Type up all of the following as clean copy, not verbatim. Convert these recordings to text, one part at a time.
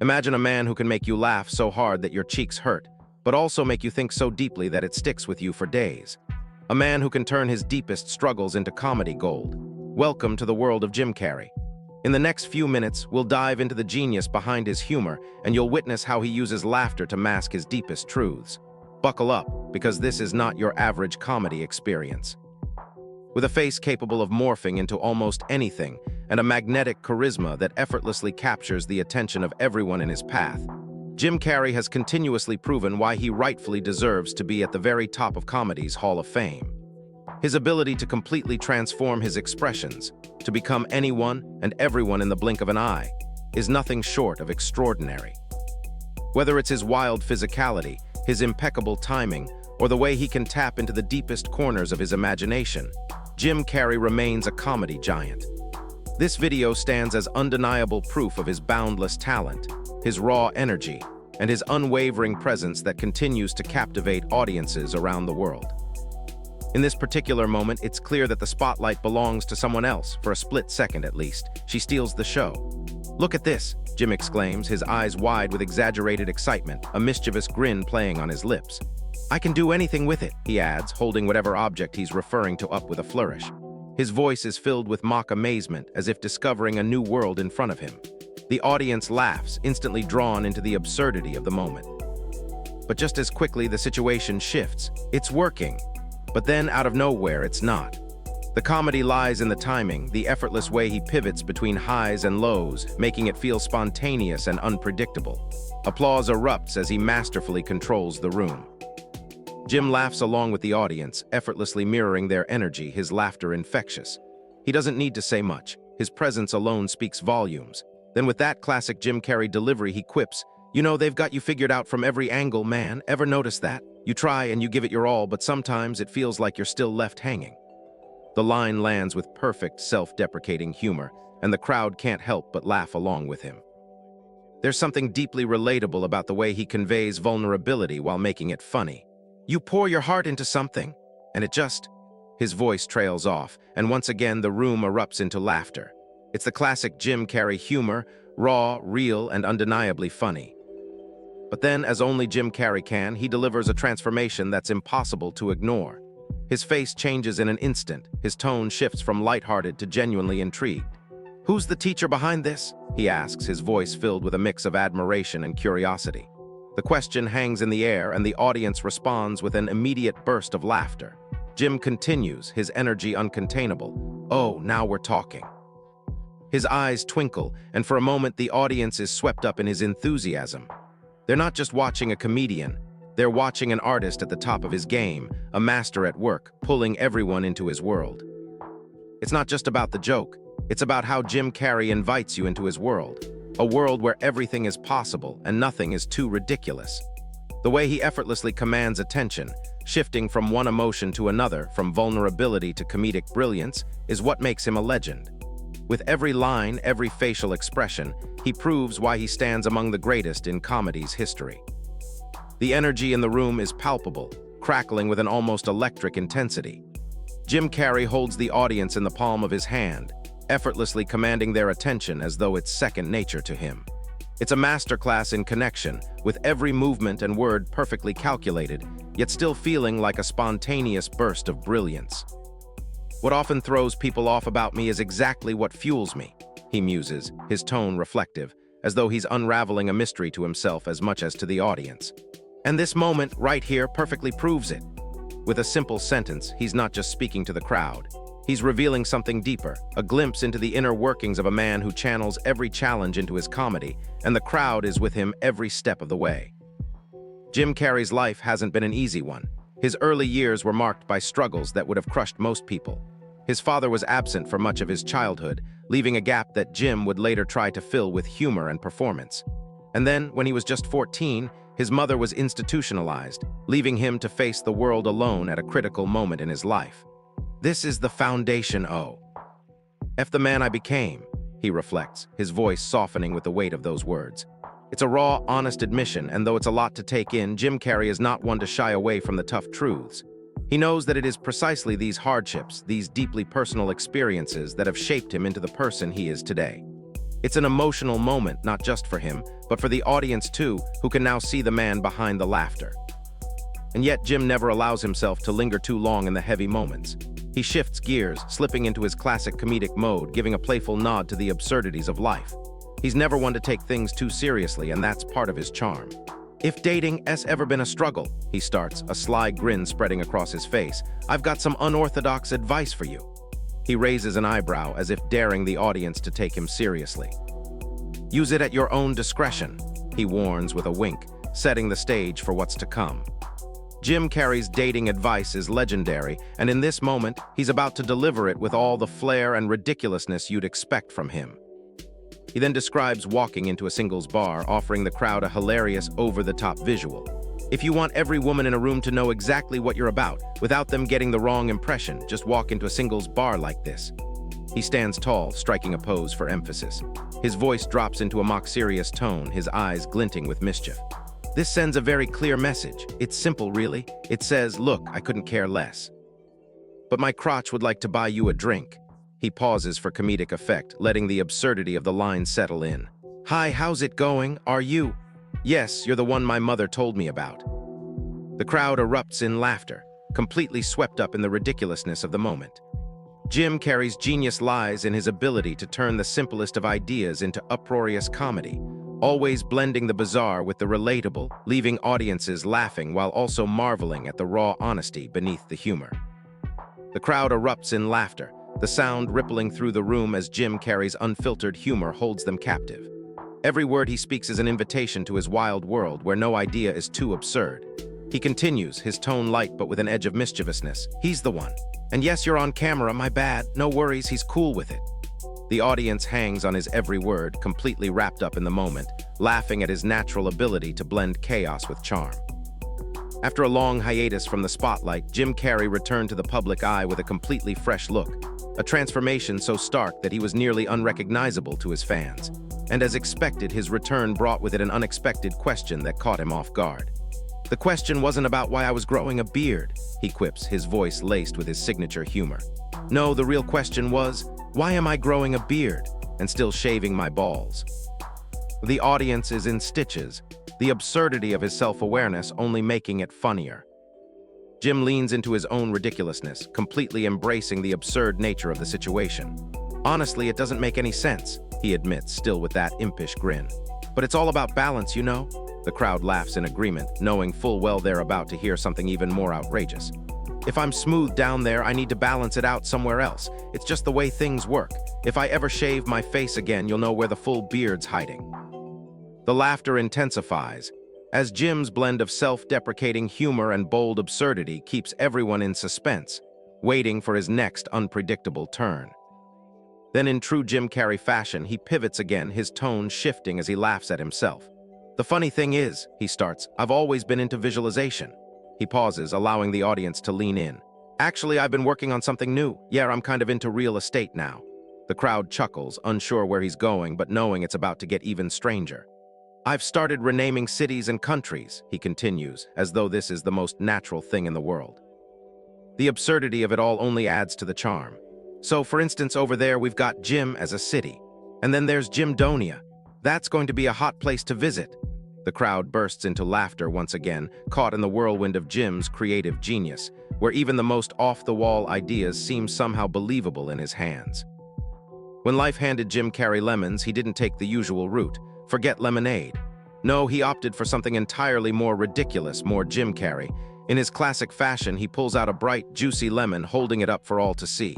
Imagine a man who can make you laugh so hard that your cheeks hurt, but also make you think so deeply that it sticks with you for days. A man who can turn his deepest struggles into comedy gold. Welcome to the world of Jim Carrey. In the next few minutes, we'll dive into the genius behind his humor, and you'll witness how he uses laughter to mask his deepest truths. Buckle up, because this is not your average comedy experience. With a face capable of morphing into almost anything, and a magnetic charisma that effortlessly captures the attention of everyone in his path, Jim Carrey has continuously proven why he rightfully deserves to be at the very top of comedy's Hall of Fame. His ability to completely transform his expressions, to become anyone and everyone in the blink of an eye, is nothing short of extraordinary. Whether it's his wild physicality, his impeccable timing, or the way he can tap into the deepest corners of his imagination, Jim Carrey remains a comedy giant. This video stands as undeniable proof of his boundless talent, his raw energy, and his unwavering presence that continues to captivate audiences around the world. In this particular moment, it's clear that the spotlight belongs to someone else, for a split second at least. She steals the show. "Look at this," Jim exclaims, his eyes wide with exaggerated excitement, a mischievous grin playing on his lips. "I can do anything with it," he adds, holding whatever object he's referring to up with a flourish. His voice is filled with mock amazement, as if discovering a new world in front of him. The audience laughs, instantly drawn into the absurdity of the moment. But just as quickly, the situation shifts. It's working. But then, out of nowhere, it's not. The comedy lies in the timing, the effortless way he pivots between highs and lows, making it feel spontaneous and unpredictable. Applause erupts as he masterfully controls the room. Jim laughs along with the audience, effortlessly mirroring their energy, his laughter infectious. He doesn't need to say much. His presence alone speaks volumes. Then with that classic Jim Carrey delivery, he quips, "You know, they've got you figured out from every angle, man. Ever notice that? You try and you give it your all, but sometimes it feels like you're still left hanging." The line lands with perfect, self-deprecating humor, and the crowd can't help but laugh along with him. There's something deeply relatable about the way he conveys vulnerability while making it funny. "You pour your heart into something, and it just..." His voice trails off, and once again the room erupts into laughter. It's the classic Jim Carrey humor, raw, real, and undeniably funny. But then, as only Jim Carrey can, he delivers a transformation that's impossible to ignore. His face changes in an instant, his tone shifts from lighthearted to genuinely intrigued. "Who's the teacher behind this?" he asks, his voice filled with a mix of admiration and curiosity. The question hangs in the air, and the audience responds with an immediate burst of laughter. Jim continues, his energy uncontainable. "Oh, now we're talking." His eyes twinkle, and for a moment the audience is swept up in his enthusiasm. They're not just watching a comedian, they're watching an artist at the top of his game, a master at work, pulling everyone into his world. It's not just about the joke, it's about how Jim Carrey invites you into his world. A world where everything is possible and nothing is too ridiculous. The way he effortlessly commands attention, shifting from one emotion to another, from vulnerability to comedic brilliance, is what makes him a legend. With every line, every facial expression, he proves why he stands among the greatest in comedy's history. The energy in the room is palpable, crackling with an almost electric intensity. Jim Carrey holds the audience in the palm of his hand, effortlessly commanding their attention as though it's second nature to him. It's a masterclass in connection, with every movement and word perfectly calculated, yet still feeling like a spontaneous burst of brilliance. "What often throws people off about me is exactly what fuels me," he muses, his tone reflective, as though he's unraveling a mystery to himself as much as to the audience. And this moment, right here, perfectly proves it. With a simple sentence, he's not just speaking to the crowd. He's revealing something deeper, a glimpse into the inner workings of a man who channels every challenge into his comedy, and the crowd is with him every step of the way. Jim Carrey's life hasn't been an easy one. His early years were marked by struggles that would have crushed most people. His father was absent for much of his childhood, leaving a gap that Jim would later try to fill with humor and performance. And then, when he was just 14, his mother was institutionalized, leaving him to face the world alone at a critical moment in his life. "This is the foundation, F the man I became," he reflects, his voice softening with the weight of those words. It's a raw, honest admission, and though it's a lot to take in, Jim Carrey is not one to shy away from the tough truths. He knows that it is precisely these hardships, these deeply personal experiences that have shaped him into the person he is today. It's an emotional moment, not just for him, but for the audience too, who can now see the man behind the laughter. And yet Jim never allows himself to linger too long in the heavy moments. He shifts gears, slipping into his classic comedic mode, giving a playful nod to the absurdities of life. He's never one to take things too seriously, and that's part of his charm. "If dating has ever been a struggle," he starts, a sly grin spreading across his face, "I've got some unorthodox advice for you." He raises an eyebrow as if daring the audience to take him seriously. "Use it at your own discretion," he warns with a wink, setting the stage for what's to come. Jim Carrey's dating advice is legendary, and in this moment, he's about to deliver it with all the flair and ridiculousness you'd expect from him. He then describes walking into a singles bar, offering the crowd a hilarious, over-the-top visual. "If you want every woman in a room to know exactly what you're about, without them getting the wrong impression, just walk into a singles bar like this." He stands tall, striking a pose for emphasis. His voice drops into a mock-serious tone, his eyes glinting with mischief. This sends a very clear message. It's simple, really. It says, "Look, I couldn't care less. But my crotch would like to buy you a drink." He pauses for comedic effect, letting the absurdity of the line settle in. "Hi, how's it going? Are you?" "Yes, you're the one my mother told me about." The crowd erupts in laughter, completely swept up in the ridiculousness of the moment. Jim Carrey's genius lies in his ability to turn the simplest of ideas into uproarious comedy, always blending the bizarre with the relatable, leaving audiences laughing while also marveling at the raw honesty beneath the humor. The crowd erupts in laughter, the sound rippling through the room as Jim Carrey's unfiltered humor holds them captive. Every word he speaks is an invitation to his wild world where no idea is too absurd. He continues, his tone light but with an edge of mischievousness. "He's the one. And yes, you're on camera, my bad. No worries, he's cool with it." The audience hangs on his every word, completely wrapped up in the moment, laughing at his natural ability to blend chaos with charm. After a long hiatus from the spotlight, Jim Carrey returned to the public eye with a completely fresh look, a transformation so stark that he was nearly unrecognizable to his fans. And as expected, his return brought with it an unexpected question that caught him off guard. "The question wasn't about why I was growing a beard," he quips, his voice laced with his signature humor. "No, the real question was, why am I growing a beard and still shaving my balls?" The audience is in stitches, the absurdity of his self-awareness only making it funnier. Jim leans into his own ridiculousness, completely embracing the absurd nature of the situation. "Honestly, it doesn't make any sense," he admits, still with that impish grin. "But it's all about balance, you know?" The crowd laughs in agreement, knowing full well they're about to hear something even more outrageous. "If I'm smooth down there, I need to balance it out somewhere else. It's just the way things work. If I ever shave my face again, you'll know where the full beard's hiding." The laughter intensifies, as Jim's blend of self-deprecating humor and bold absurdity keeps everyone in suspense, waiting for his next unpredictable turn. Then in true Jim Carrey fashion, he pivots again, his tone shifting as he laughs at himself. "The funny thing is," he starts, "I've always been into visualization." He pauses, allowing the audience to lean in. "Actually, I've been working on something new. Yeah, I'm kind of into real estate now." The crowd chuckles, unsure where he's going, but knowing it's about to get even stranger. "I've started renaming cities and countries," he continues, as though this is the most natural thing in the world. The absurdity of it all only adds to the charm. "So, for instance, over there we've got Jim as a city. And then there's Jimdonia. That's going to be a hot place to visit." The crowd bursts into laughter once again, caught in the whirlwind of Jim's creative genius, where even the most off-the-wall ideas seem somehow believable in his hands. When life handed Jim Carrey lemons, he didn't take the usual route. Forget lemonade. No, he opted for something entirely more ridiculous, more Jim Carrey. In his classic fashion, he pulls out a bright, juicy lemon, holding it up for all to see.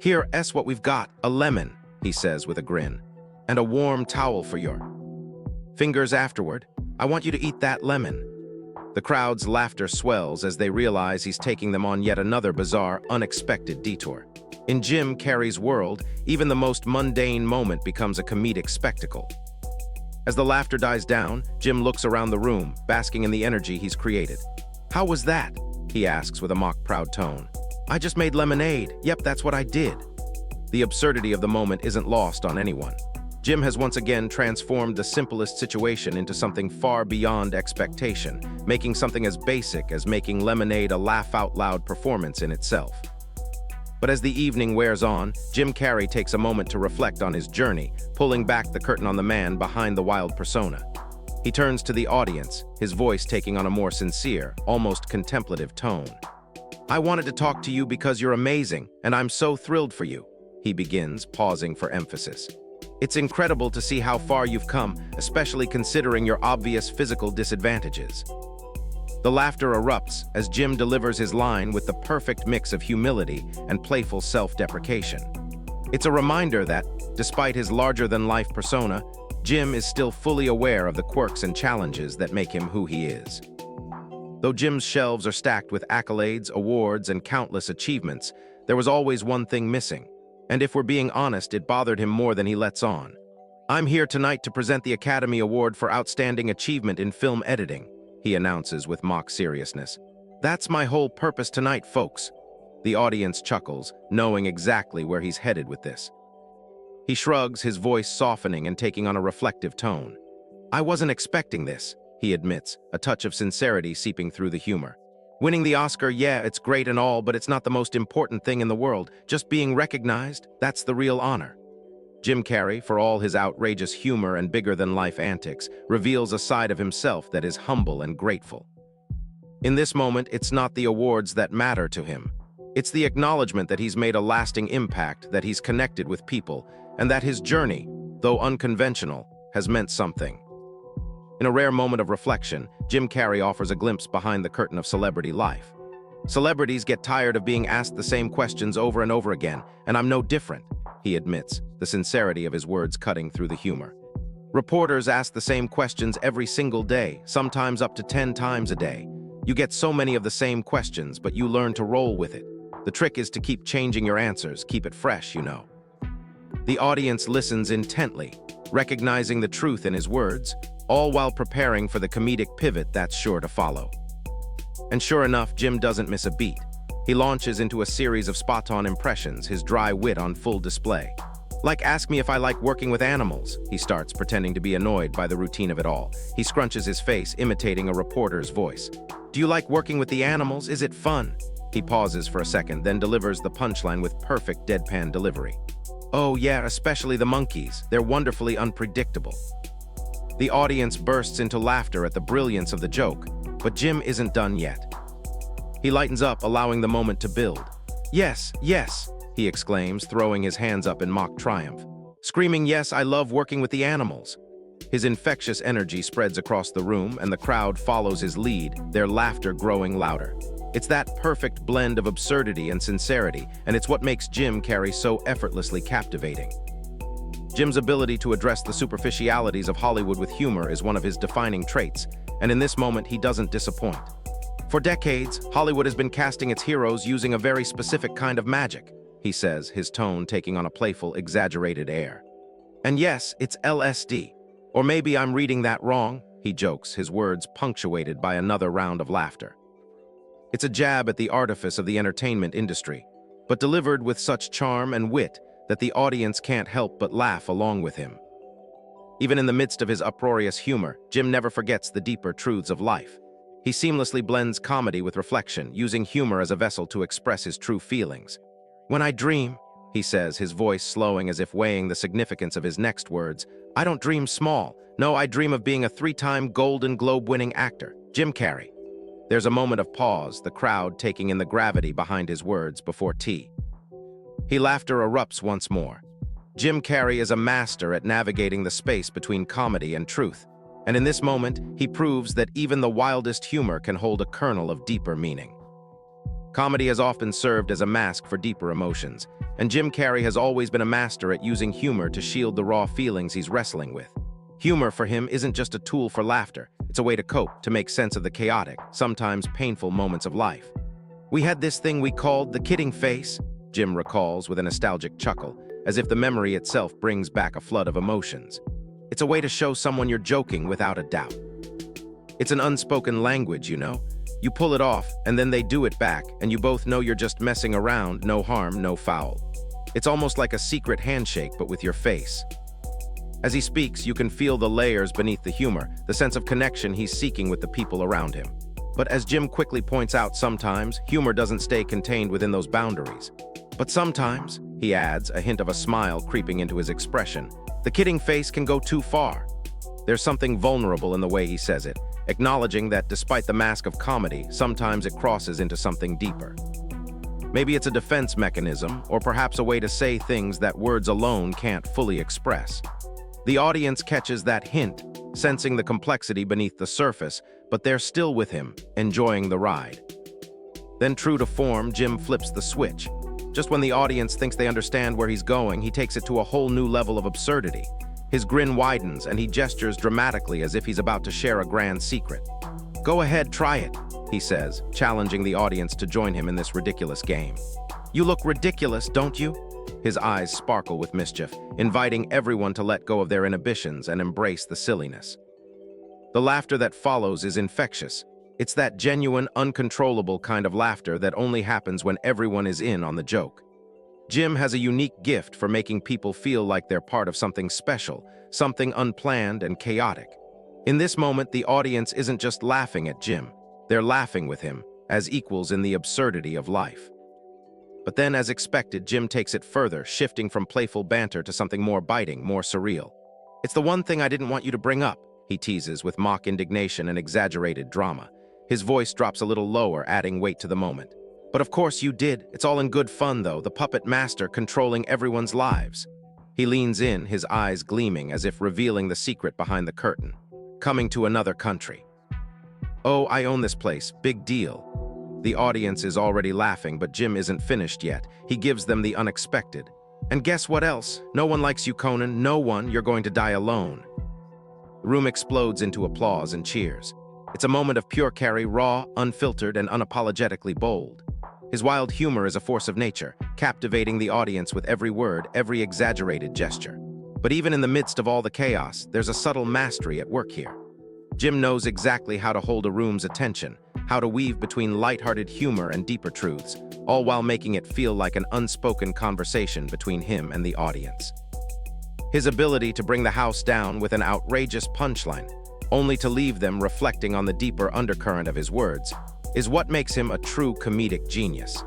"Here, S, what we've got, a lemon," he says with a grin. "And a warm towel for your fingers afterward. I want you to eat that lemon." The crowd's laughter swells as they realize he's taking them on yet another bizarre, unexpected detour. In Jim Carrey's world, even the most mundane moment becomes a comedic spectacle. As the laughter dies down, Jim looks around the room, basking in the energy he's created. "How was that?" he asks with a mock-proud tone. "I just made lemonade. Yep, that's what I did." The absurdity of the moment isn't lost on anyone. Jim has once again transformed the simplest situation into something far beyond expectation, making something as basic as making lemonade a laugh-out-loud performance in itself. But as the evening wears on, Jim Carrey takes a moment to reflect on his journey, pulling back the curtain on the man behind the wild persona. He turns to the audience, his voice taking on a more sincere, almost contemplative tone. "I wanted to talk to you because you're amazing, and I'm so thrilled for you," he begins, pausing for emphasis. "It's incredible to see how far you've come, especially considering your obvious physical disadvantages." The laughter erupts as Jim delivers his line with the perfect mix of humility and playful self-deprecation. It's a reminder that, despite his larger-than-life persona, Jim is still fully aware of the quirks and challenges that make him who he is. Though Jim's shelves are stacked with accolades, awards, and countless achievements, there was always one thing missing. And if we're being honest, it bothered him more than he lets on. "I'm here tonight to present the Academy Award for Outstanding Achievement in Film Editing," he announces with mock seriousness. "That's my whole purpose tonight, folks." The audience chuckles, knowing exactly where he's headed with this. He shrugs, his voice softening and taking on a reflective tone. "I wasn't expecting this," he admits, a touch of sincerity seeping through the humor. "Winning the Oscar, yeah, it's great and all, but it's not the most important thing in the world. Just being recognized, that's the real honor." Jim Carrey, for all his outrageous humor and bigger-than-life antics, reveals a side of himself that is humble and grateful. In this moment, it's not the awards that matter to him. It's the acknowledgement that he's made a lasting impact, that he's connected with people, and that his journey, though unconventional, has meant something. In a rare moment of reflection, Jim Carrey offers a glimpse behind the curtain of celebrity life. "Celebrities get tired of being asked the same questions over and over again, and I'm no different," he admits, the sincerity of his words cutting through the humor. "Reporters ask the same questions every single day, sometimes up to 10 times a day. You get so many of the same questions, but you learn to roll with it. The trick is to keep changing your answers, keep it fresh, you know." The audience listens intently, recognizing the truth in his words, all while preparing for the comedic pivot that's sure to follow. And sure enough, Jim doesn't miss a beat. He launches into a series of spot-on impressions, his dry wit on full display. "Like, ask me if I like working with animals," he starts, pretending to be annoyed by the routine of it all. He scrunches his face, imitating a reporter's voice. "Do you like working with the animals? Is it fun?" He pauses for a second, then delivers the punchline with perfect deadpan delivery. "Oh yeah, especially the monkeys. They're wonderfully unpredictable." The audience bursts into laughter at the brilliance of the joke, but Jim isn't done yet. He lightens up, allowing the moment to build. "Yes, yes," he exclaims, throwing his hands up in mock triumph. Screaming, "Yes, I love working with the animals." His infectious energy spreads across the room, and the crowd follows his lead, their laughter growing louder. It's that perfect blend of absurdity and sincerity, and it's what makes Jim Carrey so effortlessly captivating. Jim's ability to address the superficialities of Hollywood with humor is one of his defining traits, and in this moment he doesn't disappoint. "For decades, Hollywood has been casting its heroes using a very specific kind of magic," he says, his tone taking on a playful, exaggerated air. "And yes, it's LSD. Or maybe I'm reading that wrong," he jokes, his words punctuated by another round of laughter. It's a jab at the artifice of the entertainment industry, but delivered with such charm and wit that the audience can't help but laugh along with him. Even in the midst of his uproarious humor, Jim never forgets the deeper truths of life. He seamlessly blends comedy with reflection, using humor as a vessel to express his true feelings. "When I dream," he says, his voice slowing as if weighing the significance of his next words, "I don't dream small. No, I dream of being a 3-time Golden Globe-winning actor, Jim Carrey." There's a moment of pause, the crowd taking in the gravity behind his words before tea. Laughter erupts once more. Jim Carrey is a master at navigating the space between comedy and truth, and in this moment, he proves that even the wildest humor can hold a kernel of deeper meaning. Comedy has often served as a mask for deeper emotions, and Jim Carrey has always been a master at using humor to shield the raw feelings he's wrestling with. Humor for him isn't just a tool for laughter, it's a way to cope, to make sense of the chaotic, sometimes painful moments of life. "We had this thing we called the kidding face," Jim recalls with a nostalgic chuckle, as if the memory itself brings back a flood of emotions. "It's a way to show someone you're joking without a doubt. It's an unspoken language, you know. You pull it off, and then they do it back, and you both know you're just messing around, no harm, no foul. It's almost like a secret handshake, but with your face." As he speaks, you can feel the layers beneath the humor, the sense of connection he's seeking with the people around him. But as Jim quickly points out, sometimes humor doesn't stay contained within those boundaries. But sometimes, he adds, a hint of a smile creeping into his expression, the kidding face can go too far. There's something vulnerable in the way he says it, acknowledging that despite the mask of comedy, sometimes it crosses into something deeper. Maybe it's a defense mechanism, or perhaps a way to say things that words alone can't fully express. The audience catches that hint, sensing the complexity beneath the surface, but they're still with him, enjoying the ride. Then, true to form, Jim flips the switch. Just when the audience thinks they understand where he's going, he takes it to a whole new level of absurdity. His grin widens, and he gestures dramatically as if he's about to share a grand secret. "Go ahead, try it," he says, challenging the audience to join him in this ridiculous game. "You look ridiculous, don't you?" His eyes sparkle with mischief, inviting everyone to let go of their inhibitions and embrace the silliness. The laughter that follows is infectious. It's that genuine, uncontrollable kind of laughter that only happens when everyone is in on the joke. Jim has a unique gift for making people feel like they're part of something special, something unplanned and chaotic. In this moment, the audience isn't just laughing at Jim. They're laughing with him, as equals in the absurdity of life. But then, as expected, Jim takes it further, shifting from playful banter to something more biting, more surreal. "It's the one thing I didn't want you to bring up," he teases with mock indignation and exaggerated drama. His voice drops a little lower, adding weight to the moment. "But of course you did. It's all in good fun, though, the puppet master controlling everyone's lives." He leans in, his eyes gleaming as if revealing the secret behind the curtain. "Coming to another country." "Oh, I own this place. Big deal." The audience is already laughing, but Jim isn't finished yet. He gives them the unexpected. "And guess what else? No one likes you, Conan. No one. You're going to die alone." The room explodes into applause and cheers. It's a moment of pure Carrey, raw, unfiltered, and unapologetically bold. His wild humor is a force of nature, captivating the audience with every word, every exaggerated gesture. But even in the midst of all the chaos, there's a subtle mastery at work here. Jim knows exactly how to hold a room's attention, how to weave between lighthearted humor and deeper truths, all while making it feel like an unspoken conversation between him and the audience. His ability to bring the house down with an outrageous punchline, only to leave them reflecting on the deeper undercurrent of his words, is what makes him a true comedic genius.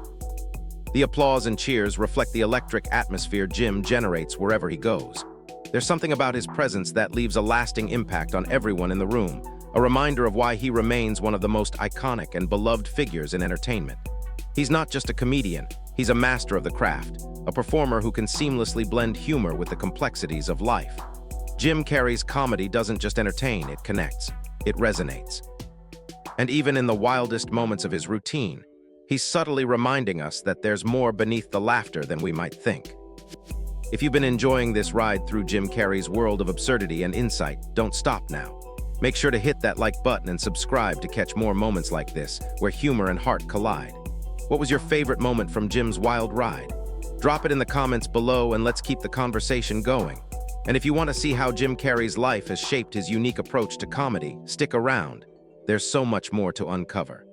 The applause and cheers reflect the electric atmosphere Jim generates wherever he goes. There's something about his presence that leaves a lasting impact on everyone in the room, a reminder of why he remains one of the most iconic and beloved figures in entertainment. He's not just a comedian, he's a master of the craft, a performer who can seamlessly blend humor with the complexities of life. Jim Carrey's comedy doesn't just entertain, it connects, it resonates. And even in the wildest moments of his routine, he's subtly reminding us that there's more beneath the laughter than we might think. If you've been enjoying this ride through Jim Carrey's world of absurdity and insight, don't stop now. Make sure to hit that like button and subscribe to catch more moments like this, where humor and heart collide. What was your favorite moment from Jim's wild ride? Drop it in the comments below and let's keep the conversation going. And if you want to see how Jim Carrey's life has shaped his unique approach to comedy, stick around. There's so much more to uncover.